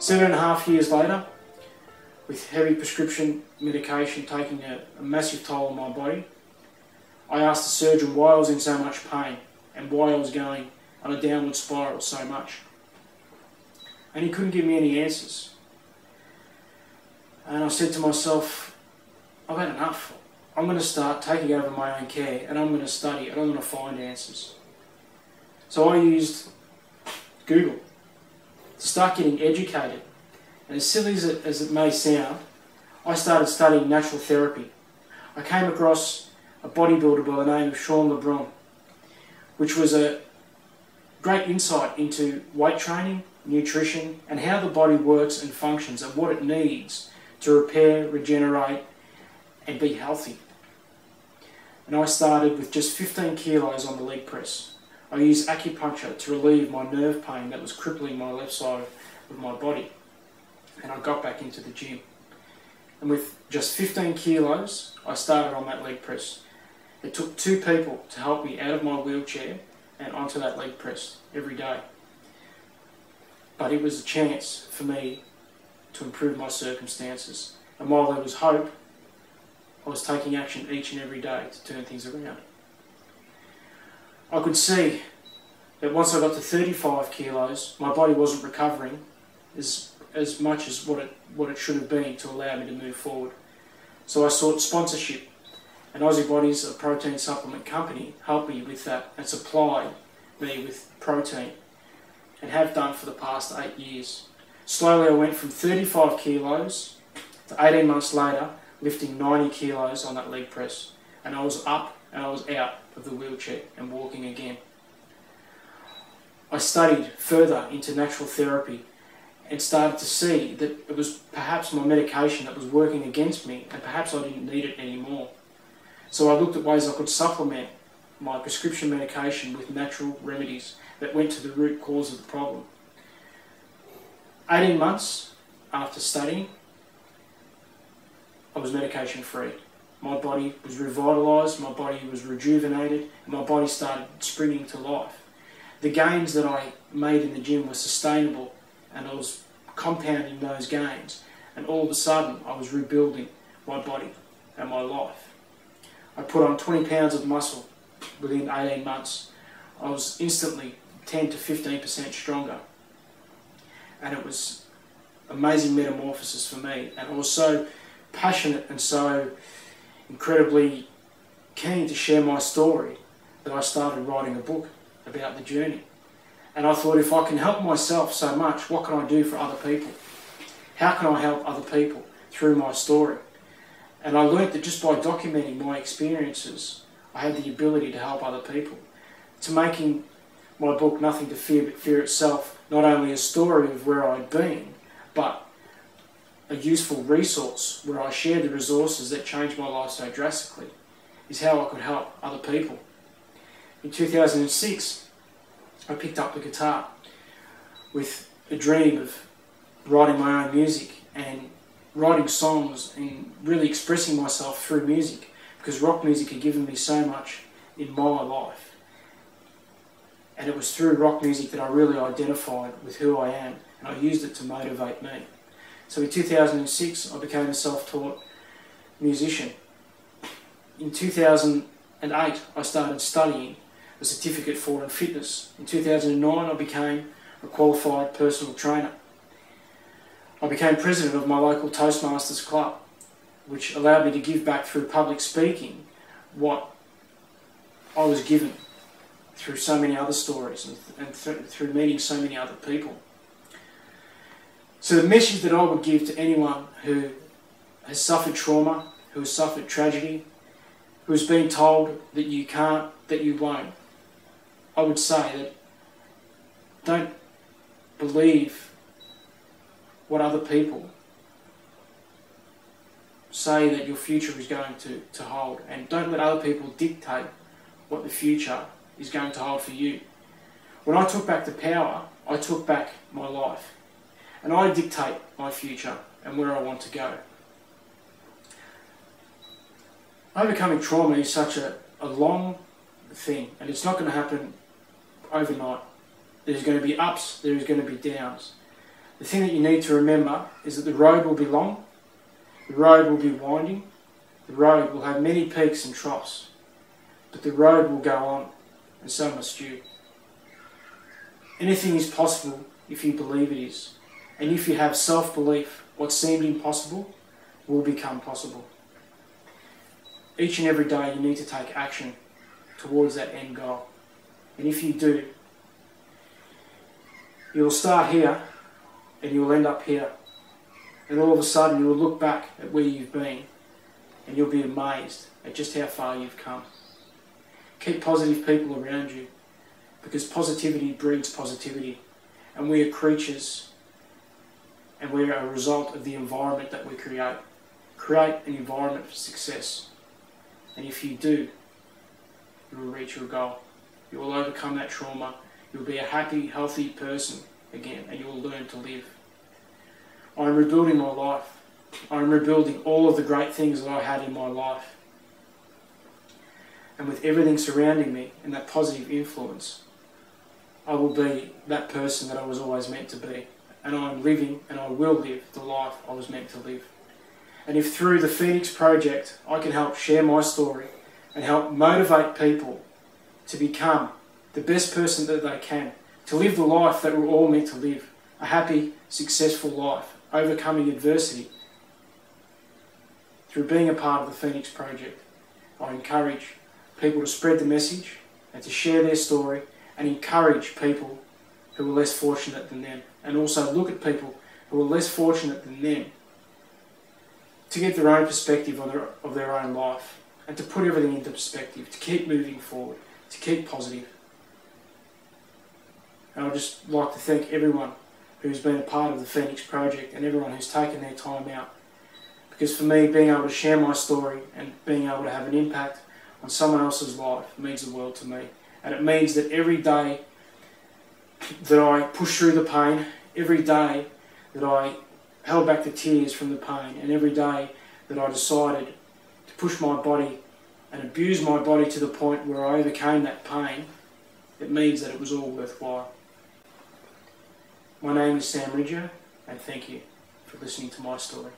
7.5 years later, with heavy prescription medication taking a massive toll on my body, I asked the surgeon why I was in so much pain and why I was going on a downward spiral so much. And he couldn't give me any answers. And I said to myself, I've had enough. I'm going to start taking over my own care, and I'm going to study and I'm going to find answers. So I used Google to start getting educated. And as silly as it may sound, I started studying natural therapy. I came across a bodybuilder by the name of Sean LeBron, which was a great insight into weight training, nutrition, and how the body works and functions and what it needs to repair, regenerate, and be healthy. And I started with just 15 kilos on the leg press. I used acupuncture to relieve my nerve pain that was crippling my left side of my body. And I got back into the gym. And with just 15 kilos, I started on that leg press. It took 2 people to help me out of my wheelchair and onto that leg press every day. But it was a chance for me to improve my circumstances. And while there was hope, I was taking action each and every day to turn things around. I could see that once I got to 35 kilos, my body wasn't recovering as much as what it should have been to allow me to move forward. So I sought sponsorship, and Aussie Bodies, a protein supplement company, helped me with that and supplied me with protein, and have done for the past 8 years. Slowly I went from 35 kilos to 18 months later lifting 90 kilos on that leg press, and I was up and I was out of the wheelchair and walking again. I studied further into natural therapy and started to see that it was perhaps my medication that was working against me, and perhaps I didn't need it anymore. So I looked at ways I could supplement my prescription medication with natural remedies that went to the root cause of the problem. 18 months after studying, I was medication free. My body was revitalised, my body was rejuvenated, and my body started springing to life. The gains that I made in the gym were sustainable, and I was compounding those gains, and all of a sudden I was rebuilding my body and my life. I put on 20 pounds of muscle within 18 months. I was instantly 10 to 15% stronger, and it was amazing metamorphosis for me, and I was so passionate and so incredibly keen to share my story that I started writing a book about the journey. And I thought, if I can help myself so much, what can I do for other people? How can I help other people through my story? And I learnt that just by documenting my experiences, I had the ability to help other people. To making my book Nothing to Fear But Fear Itself not only a story of where I'd been, but a useful resource where I shared the resources that changed my life so drastically, is how I could help other people. In 2006, I picked up the guitar with a dream of writing my own music and writing songs and really expressing myself through music, because rock music had given me so much in my life. And it was through rock music that I really identified with who I am, and I used it to motivate me. So in 2006, I became a self-taught musician. In 2008, I started studying a certificate for in fitness. In 2009, I became a qualified personal trainer. I became president of my local Toastmasters club, which allowed me to give back through public speaking what I was given through so many other stories and through meeting so many other people. So the message that I would give to anyone who has suffered trauma, who has suffered tragedy, who has been told that you can't, that you won't, I would say that don't believe what other people say that your future is going to hold, and don't let other people dictate what the future is going to hold for you. When I took back the power, I took back my life. And I dictate my future and where I want to go. Overcoming trauma is such a long thing, and it's not going to happen overnight. There's going to be ups, there's going to be downs. The thing that you need to remember is that the road will be long, the road will be winding, the road will have many peaks and troughs, but the road will go on, and so must you. Anything is possible if you believe it is, and if you have self-belief, what seemed impossible will become possible. Each and every day you need to take action towards that end goal, and if you do, you'll start here and you'll end up here, and all of a sudden you will look back at where you've been and you'll be amazed at just how far you've come. Keep positive people around you, because positivity breeds positivity, and we are creatures and we're a result of the environment that we create. Create an environment for success, and if you do, you will reach your goal. You will overcome that trauma. You'll be a happy, healthy person again, and you will learn to live. I'm rebuilding my life. I'm rebuilding all of the great things that I had in my life. And with everything surrounding me and that positive influence, I will be that person that I was always meant to be. And I'm living, and I will live, the life I was meant to live. And if through the Phoenix Project I can help share my story and help motivate people to become the best person that they can, to live the life that we're all meant to live, a happy, successful life, overcoming adversity, through being a part of the Phoenix Project, I encourage people to spread the message and to share their story, and encourage people who are less fortunate than them, and also look at people who are less fortunate than them to get their own perspective of their own life, and to put everything into perspective, to keep moving forward, to keep positive. And I'd just like to thank everyone who's been a part of the Phoenix Project and everyone who's taken their time out. Because for me, being able to share my story and being able to have an impact on someone else's life means the world to me. And it means that every day that I push through the pain, every day that I held back the tears from the pain, and every day that I decided to push my body and abuse my body to the point where I overcame that pain, it means that it was all worthwhile. My name is Sam Ridger, and thank you for listening to my story.